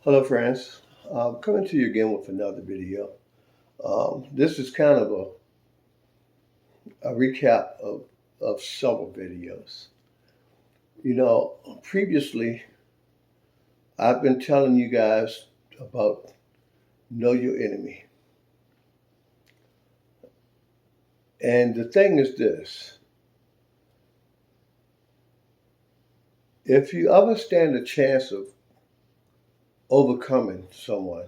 Hello, friends. Coming to you again with another video. This is kind of a recap of several videos. Previously, I've been telling you guys about know your enemy. And the thing is this, if you ever stand a chance of overcoming someone,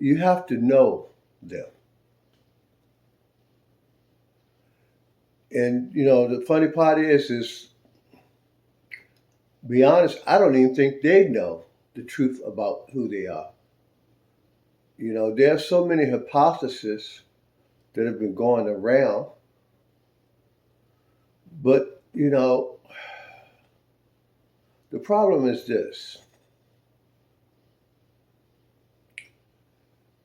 you have to know them. And, the funny part is be honest, I don't even think they know the truth about who they are. There are so many hypotheses that have been going around, but the problem is this.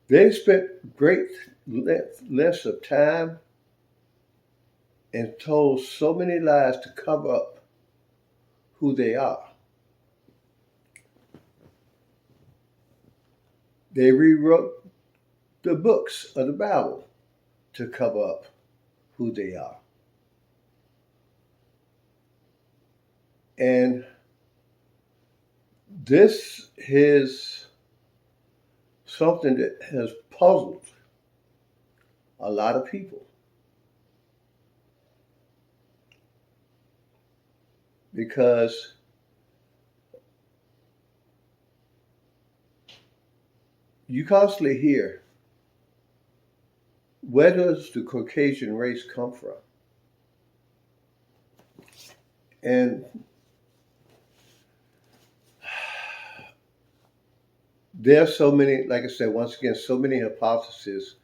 They spent great lengths of time and told so many lies to cover up who they are. They rewrote the books of the Bible to cover up who they are. And this is something that has puzzled a lot of people. Because you constantly hear, where does the Caucasian race come from? And there are so many, like I said, once again, so many hypotheses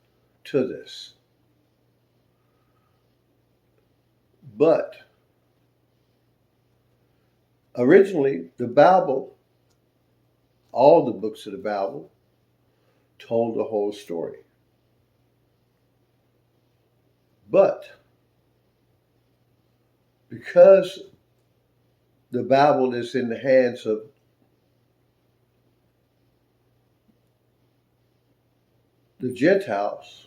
to this. But originally, the Bible, all the books of the Bible, told the whole story. But because the Bible is in the hands of the Gentiles,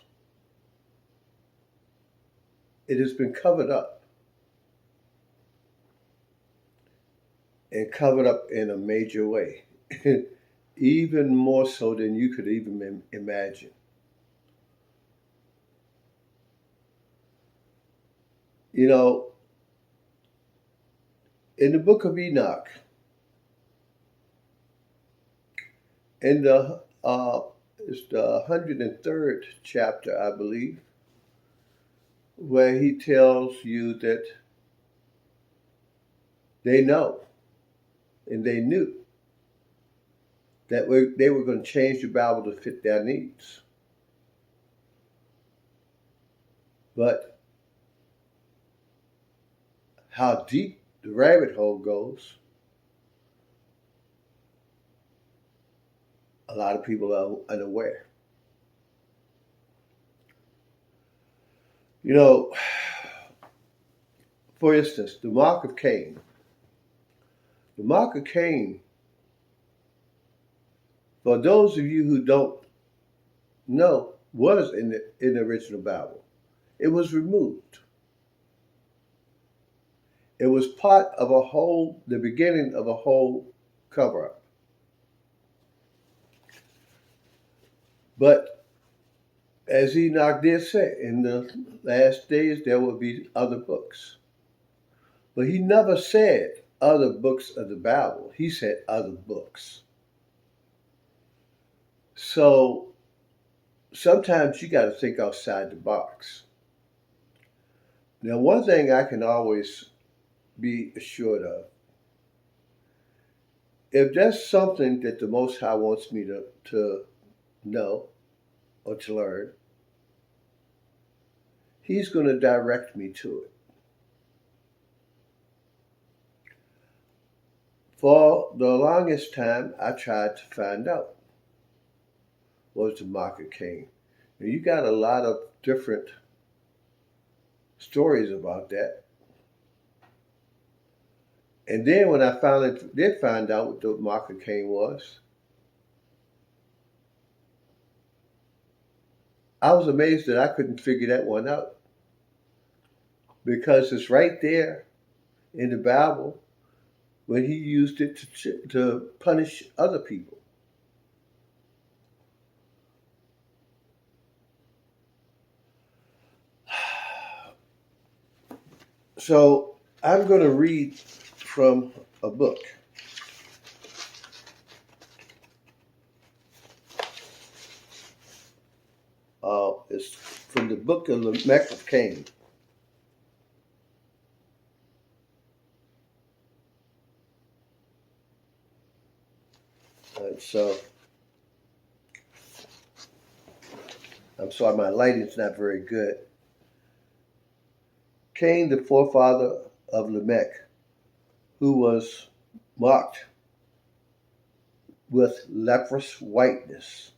it has been covered up. And covered up in a major way. Even more so than you could even imagine. In the book of Enoch, in it's the 103rd chapter, I believe, where he tells you that they know and they knew that they were going to change the Bible to fit their needs. But how deep the rabbit hole goes, a lot of people are unaware. For instance, the mark of Cain. The mark of Cain, for those of you who don't know, was in the original Bible. It was removed. It was part of the beginning of a whole cover-up. But as Enoch did say, in the last days there will be other books. But he never said other books of the Bible. He said other books. So sometimes you got to think outside the box. Now, one thing I can always be assured of, if there's something that the Most High wants me to know or to learn, He's going to direct me to it. For the longest time, I tried to find out what was the mark of Cain. Now, you got a lot of different stories about that. And then when I finally did find out what the mark of Cain was, I was amazed that I couldn't figure that one out because it's right there in the Bible when he used it to punish other people. So I'm going to read from a book. It's from the book of Lamech of Cain. So I'm sorry, my lighting's not very good. Cain, the forefather of Lamech, who was marked with leprous whiteness.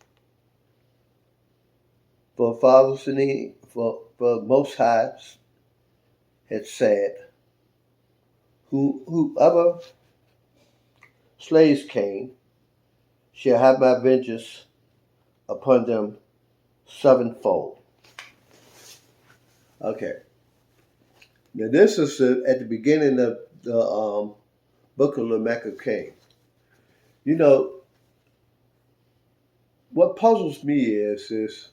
For fathers and for Most High had said, whoever slays Cain shall have my vengeance upon them sevenfold. Okay. Now this is at the beginning of the book of Lamech of Cain. You know, what puzzles me is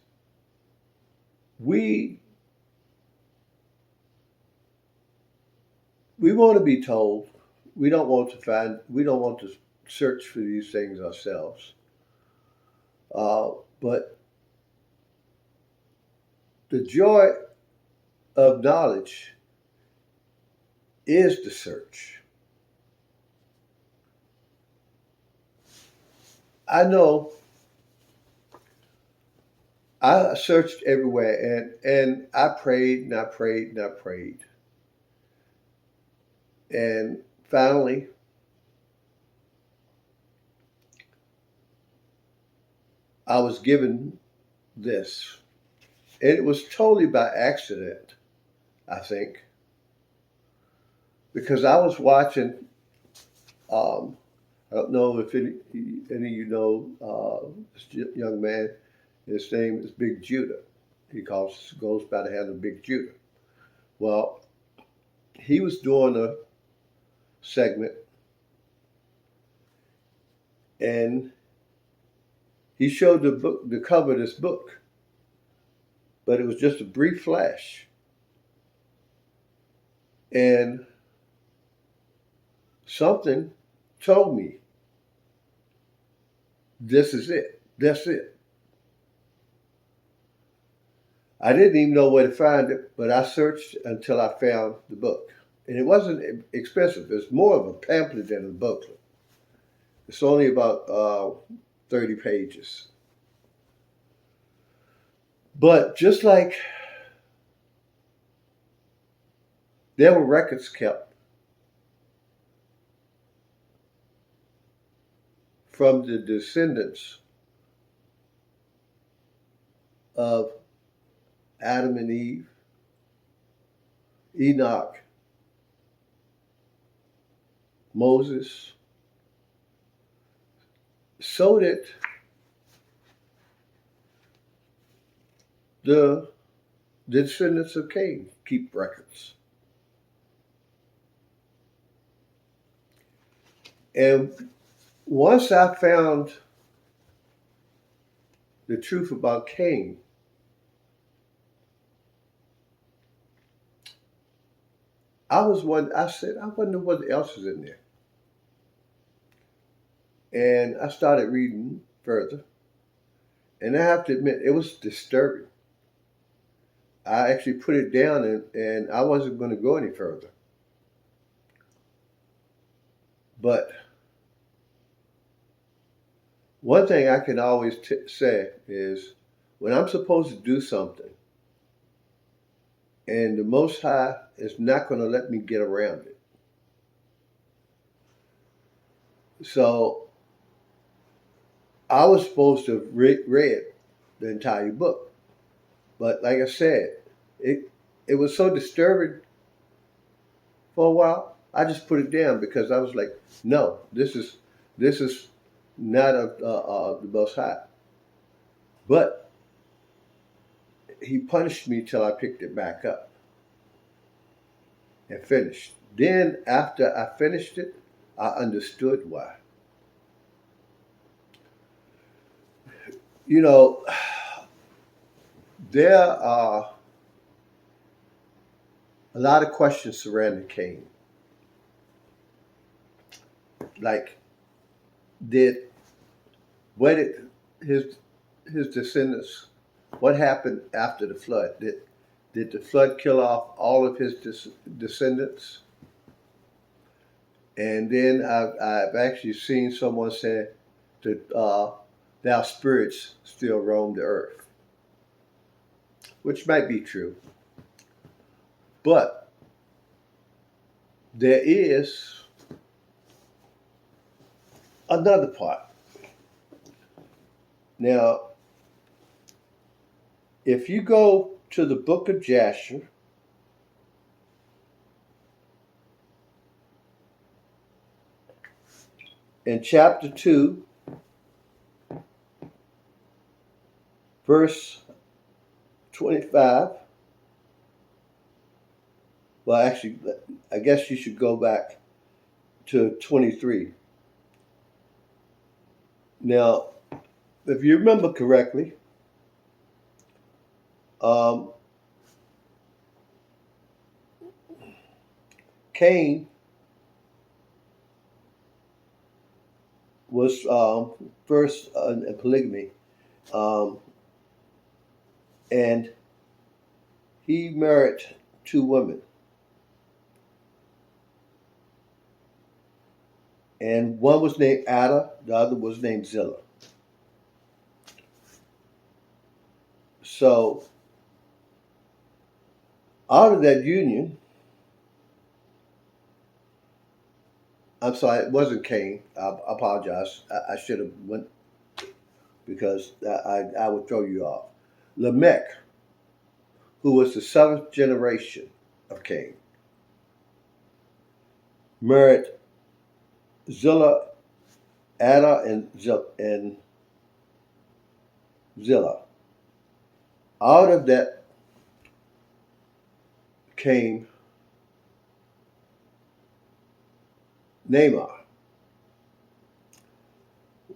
we want to be told. We don't want to search for these things ourselves. But the joy of knowledge is the search. I know I searched everywhere and I prayed and I prayed and I prayed. And finally, I was given this. And it was totally by accident, I think. Because I was watching, I don't know if any of you know this young man. His name is Big Judah. He goes by the handle Big Judah. Well, he was doing a segment, and he showed the cover of this book, but it was just a brief flash, and something told me, this is it. That's it. I didn't even know where to find it, but I searched until I found the book. And it wasn't expensive. It's more of a pamphlet than a booklet. It's only about 30 pages. But just like there were records kept from the descendants of Adam and Eve, Enoch, Moses, so that the descendants of Cain keep records. And once I found the truth about Cain, I said, I wonder what else is in there. And I started reading further. And I have to admit, it was disturbing. I actually put it down and I wasn't going to go any further. But one thing I can always say is when I'm supposed to do something and the Most High is not going to let me get around it. So I was supposed to have read the entire book. But like I said, it was so disturbing for a while. I just put it down because I was like, no, this is not of the Most High. But he punished me till I picked it back up and finished. Then after I finished it, I understood why. You know, there are a lot of questions surrounding Cain. Like, where did his descendants? What happened after the flood? Did the flood kill off all of his descendants? And then I've actually seen someone say that thou spirits still roam the earth, which might be true. But there is another part. Now, if you go to the book of Jasher, in chapter 2, verse 25, well, actually, I guess you should go back to 23. Now, if you remember correctly, Cain was first in polygamy, and he married 2 women. And one was named Ada, the other was named Zillah. So, out of that union, I'm sorry, it wasn't Cain. I apologize. I should have went, because I would throw you off. Lamech, who was the 7th generation of Cain, married Zillah, Ada, and Zillah. Out of that came Namar.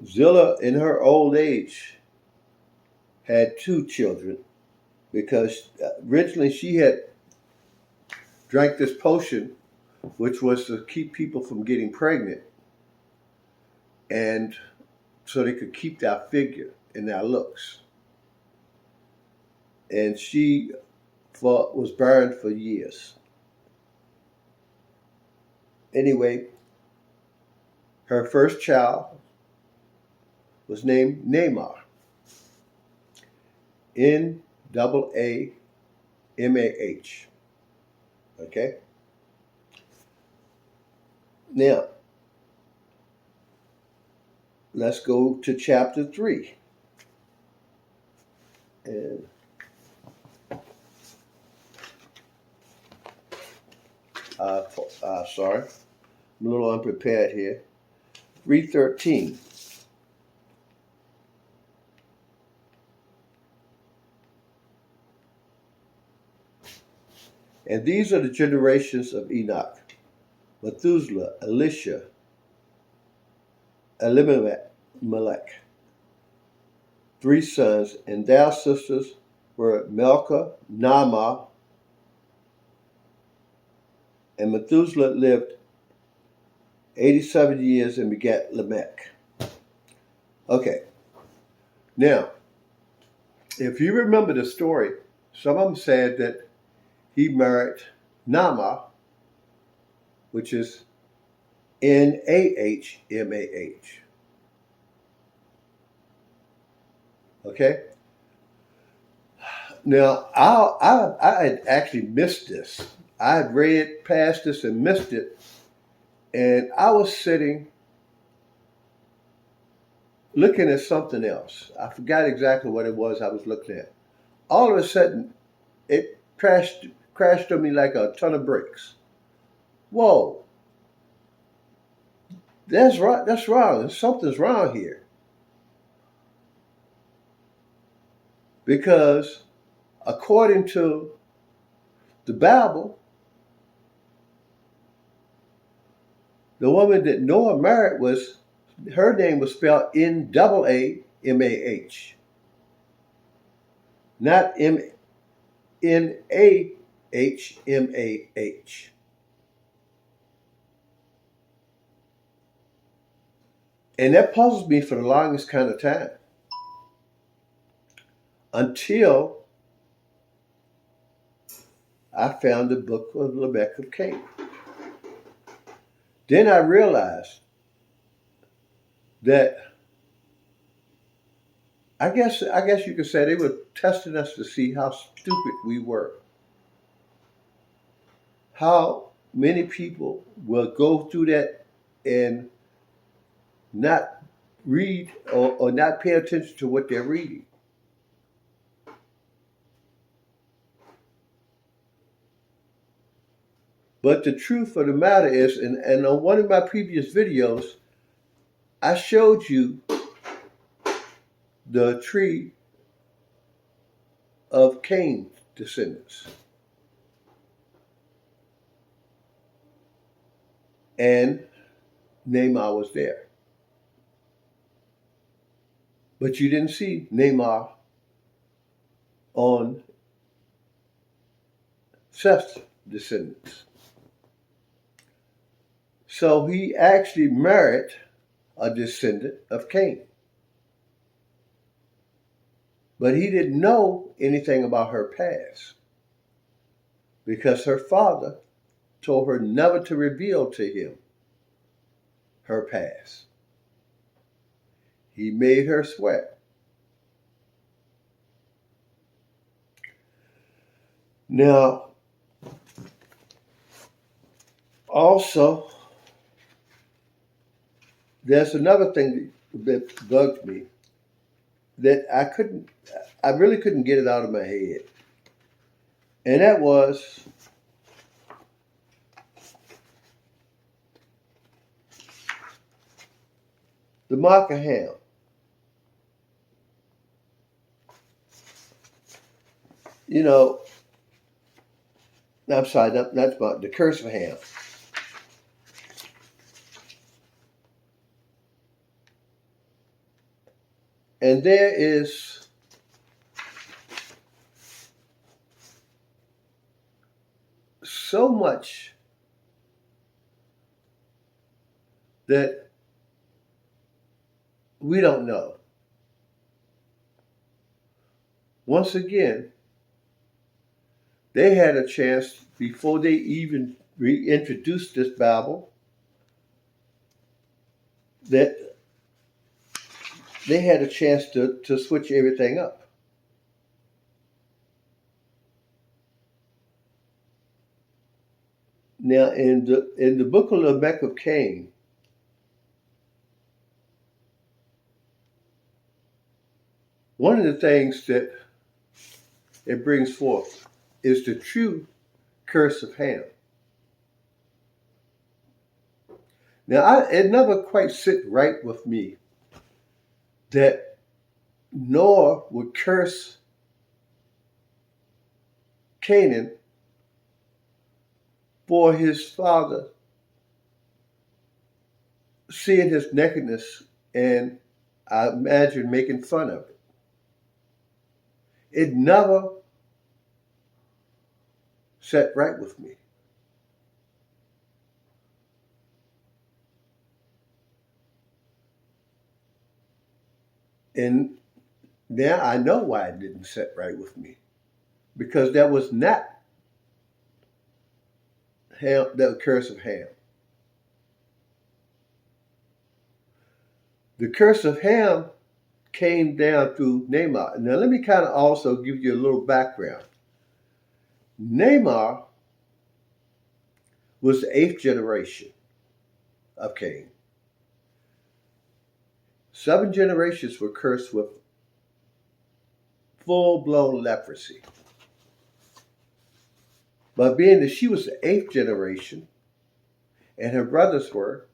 Zillah, in her old age, had 2 children, because originally she had drank this potion, which was to keep people from getting pregnant, and so they could keep their figure and their looks. And she was barren for years. Anyway, her first child was named Namar. Naamah. Okay? Now, let's go to chapter 3. And sorry, I'm a little unprepared here. 3:13. And these are the generations of Enoch: Methuselah, Elisha, Elimelech, 3 sons, and their sisters were Milcah, Naamah, and Methuselah lived 87 years and begat Lamech. Okay, now, if you remember the story, some of them said that he married Naamah, which is Naamah. Okay? Now, I had actually missed this. I had read past this and missed it, and I was sitting looking at something else. I forgot exactly what it was I was looking at. All of a sudden, it crashed on me like a ton of bricks. Whoa. That's right. That's wrong. Something's wrong here. Because according to the Bible, the woman that Noah married her name was spelled N-double-A-M-A-H, not N-A-H-M-A-H. And that puzzled me for the longest kind of time until I found the book of Lamech of Cain. Then I realized that I guess you could say they were testing us to see how stupid we were. How many people will go through that and not read or not pay attention to what they're reading. But the truth of the matter is, and on one of my previous videos, I showed you the tree of Cain's descendants. And Namar was there. But you didn't see Namar on Seth's descendants. So he actually married a descendant of Cain. But he didn't know anything about her past because her father told her never to reveal to him her past. He made her swear. Now, also, there's another thing that bugged me that I really couldn't get it out of my head. And that was the mark of Ham. You know, I'm sorry, that's about the curse of Ham. And there is so much that we don't know. Once again, they had a chance before they even reintroduced this Bible that they had a chance to switch everything up. Now, in the book of Lamech of Cain, one of the things that it brings forth is the true curse of Ham. Now, it never quite sit right with me that Noah would curse Canaan for his father seeing his nakedness and I imagine making fun of it. It never sat right with me. And now I know why it didn't sit right with me. Because that was not Ham, the curse of Ham. The curse of Ham came down through Namar. Now let me kind of also give you a little background. Namar was the 8th generation of Cain. 7 generations were cursed with full-blown leprosy. But being that she was the 8th generation, and her brothers were,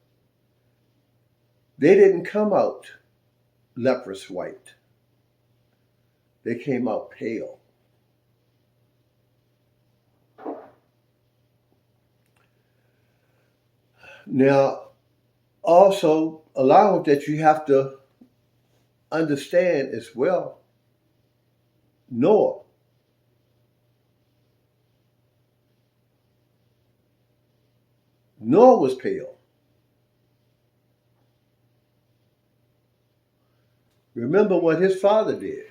they didn't come out leprous white. They came out pale. Now, also, along with that, you have to understand as well Noah. Noah was pale. Remember what his father did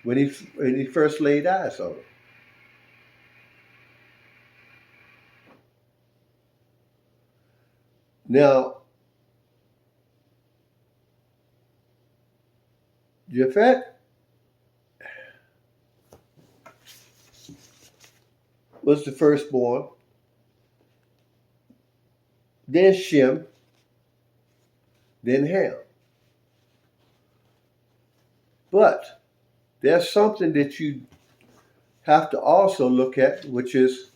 when he first laid eyes on him. Now, Japhet was the firstborn, then Shem, then Ham. But there's something that you have to also look at, which is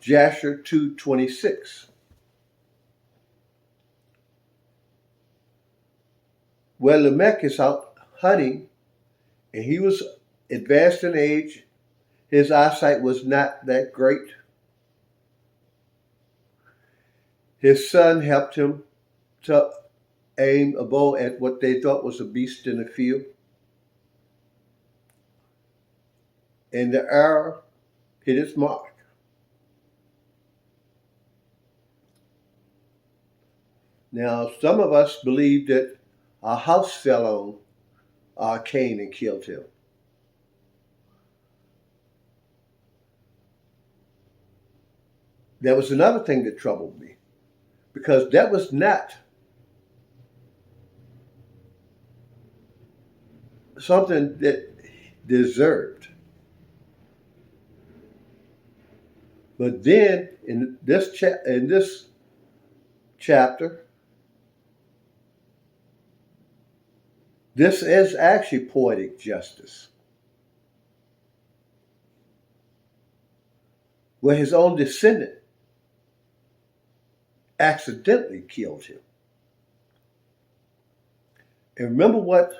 Jasher 2:26. Where Lamech is out hunting, and he was advanced in age, his eyesight was not that great. His son helped him to aim a bow at what they thought was a beast in the field. And the arrow hit its mark. Now, some of us believe that a house fell on Cain and killed him. That was another thing that troubled me, because that was not something that deserved. But then in this chapter, this is actually poetic justice, where his own descendant accidentally killed him. And remember what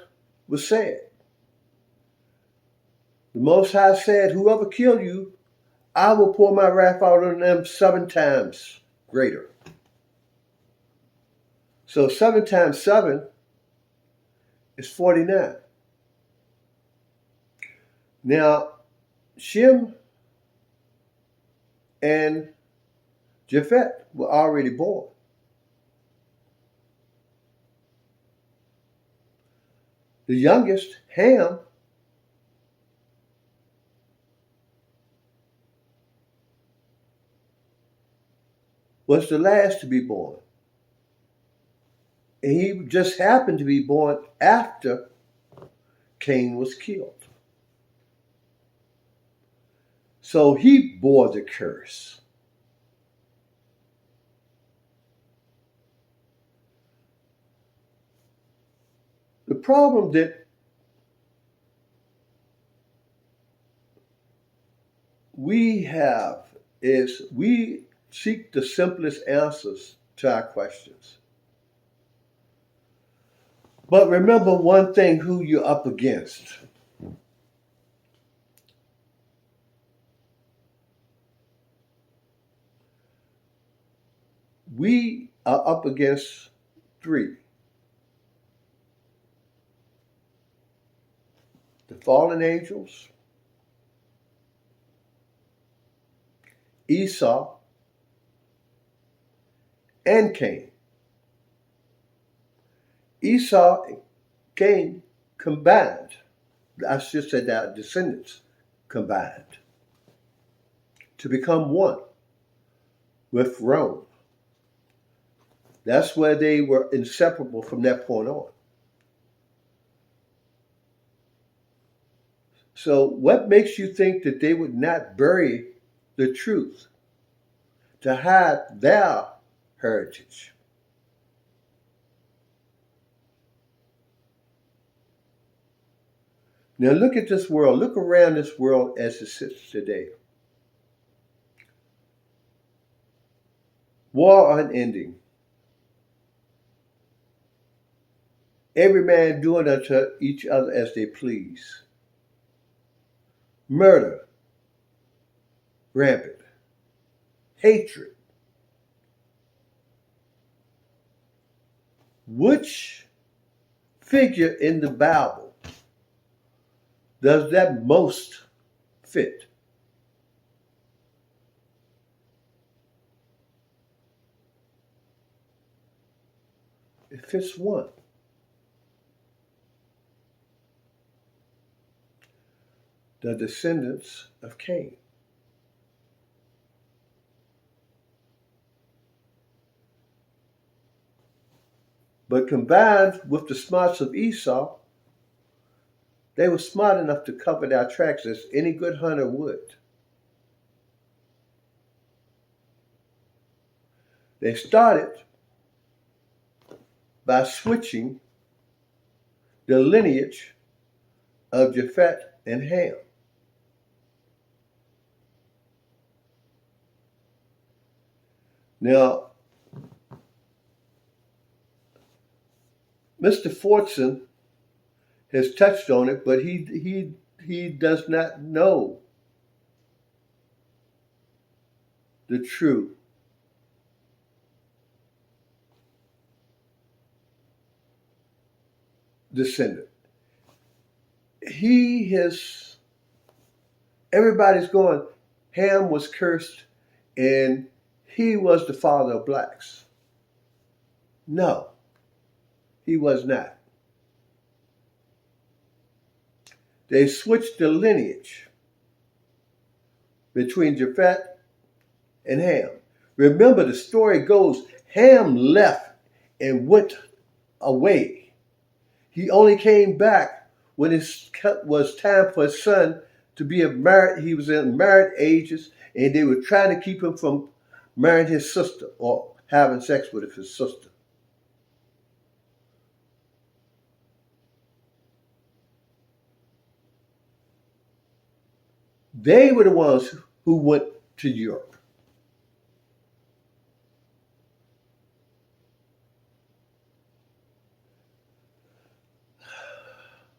was said. The Most High said, whoever killed you, I will pour my wrath out on them 7 times greater. So 7 times 7 is 49. Now, Shem and Japhet were already born. The youngest, Ham, was the last to be born. And he just happened to be born after Cain was killed. So he bore the curse. The problem that we have is we seek the simplest answers to our questions. But remember one thing, who you're up against. We are up against 3. The fallen angels, Esau, and Cain. Esau and Cain combined, I should say that descendants combined, to become one with Rome. That's where they were inseparable from that point on. So what makes you think that they would not bury the truth to hide their heritage? Now look at this world. Look around this world as it sits today. War unending. Every man doing unto each other as they please. Murder. Rampant. Hatred. which figure in the Bible does that most fit? It fits one. The descendants of Cain. But combined with the smarts of Esau, they were smart enough to cover their tracks as any good hunter would. They started by switching the lineage of Japheth and Ham. Now, Mr. Fortson has touched on it, but he does not know the true descendant. Everybody's going, Ham was cursed and he was the father of blacks. No, he was not. They switched the lineage between Japheth and Ham. Remember, the story goes, Ham left and went away. He only came back when it was time for his son to be married. He was in married ages, and they were trying to keep him from marrying his sister or having sex with his sister. They were the ones who went to Europe.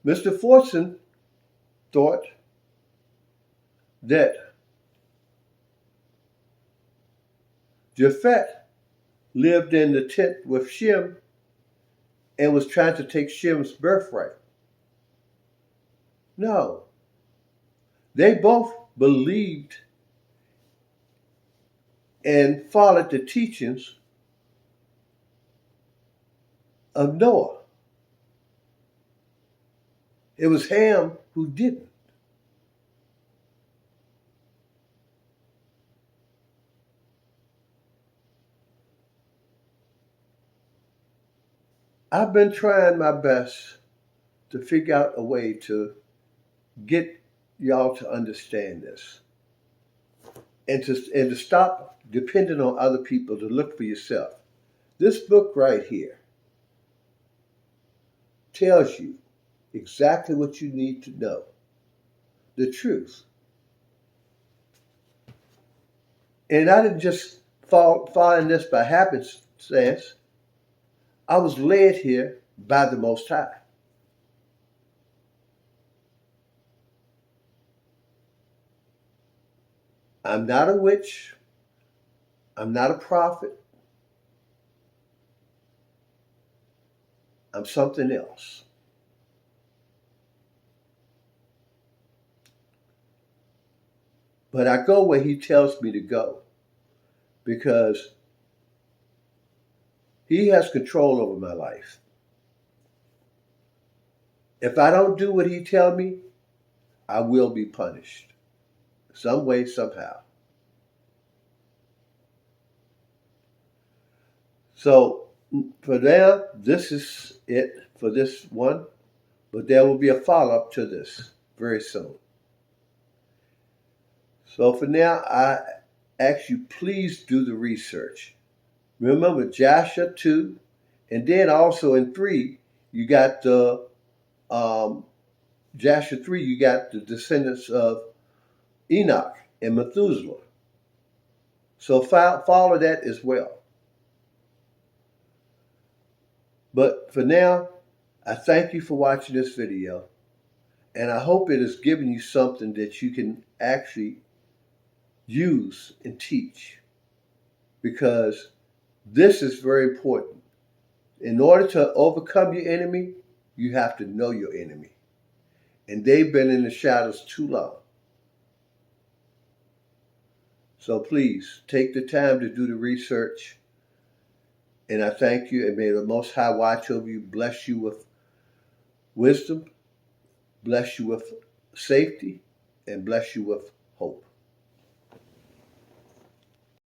Mr. Fortson thought that Japheth lived in the tent with Shem and was trying to take Shem's birthright. No. They both believed and followed the teachings of Noah. It was Ham who didn't. I've been trying my best to figure out a way to get y'all to understand this and to stop depending on other people, to look for yourself. This book right here tells you exactly what you need to know, the truth. And I didn't just find this by happenstance. I was led here by the Most High. I'm not a witch. I'm not a prophet. I'm something else. But I go where he tells me to go because he has control over my life. If I don't do what he tells me, I will be punished some way, somehow. So for now, this is it for this one, but there will be a follow-up to this very soon. So for now, I ask you, please do the research. Remember Joshua 2, and then also in 3, you got the Joshua 3, you got the descendants of Enoch and Methuselah. So follow that as well. But for now, I thank you for watching this video, and I hope it has given you something that you can actually use and teach, because this is very important. In order to overcome your enemy, you have to know your enemy. And they've been in the shadows too long. So please take the time to do the research. And I thank you, and may the Most High watch over you, bless you with wisdom, bless you with safety, and bless you with hope.